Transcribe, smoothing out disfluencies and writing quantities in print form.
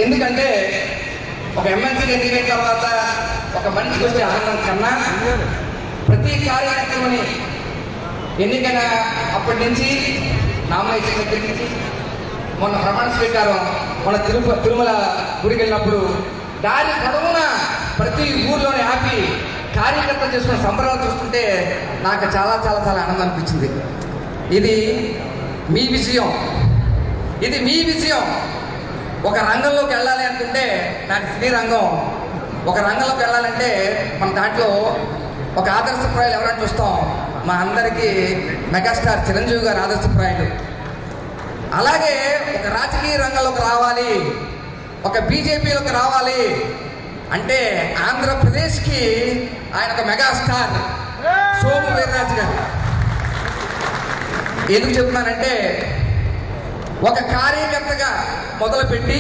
ఎందుకంటే ఒక ఎమ్మెల్సీగా ఎన్నికైన తర్వాత ఒక మనిషికి వచ్చే ఆనందం కన్నా ప్రతి కార్యకర్తని ఎన్నికైన అప్పటి నుంచి నామినేషన్ దగ్గర నుంచి మొన్న ప్రమాణ స్వీకారం మన తిరుమల గుడికి వెళ్ళినప్పుడు దారి పొడవున ప్రతి ఊర్లోనే ఆపి కార్యకర్తలు చేసుకున్న సంబరాలు చూస్తుంటే నాకు చాలా చాలా చాలా ఆనందం అనిపించింది. ఇది మీ విజయం, ఇది మీ విజయం. ఒక రంగంలోకి వెళ్ళాలి అనుకుంటే నాకు సినీ రంగం, ఒక రంగంలోకి వెళ్ళాలంటే మన దాంట్లో ఒక ఆదర్శప్రాయాలు ఎవరైనా చూస్తాం, మా అందరికీ మెగాస్టార్ చిరంజీవి గారు ఆదర్శప్రాయాలు. అలాగే ఒక రాజకీయ రంగంలోకి రావాలి, ఒక బీజేపీలోకి రావాలి అంటే ఆంధ్రప్రదేశ్కి ఆయన ఒక మెగాస్టార్ సోము వీర్రాజు గారు. ఎందుకు చెప్తున్నానంటే ఒక కార్యకర్తగా మొదలుపెట్టి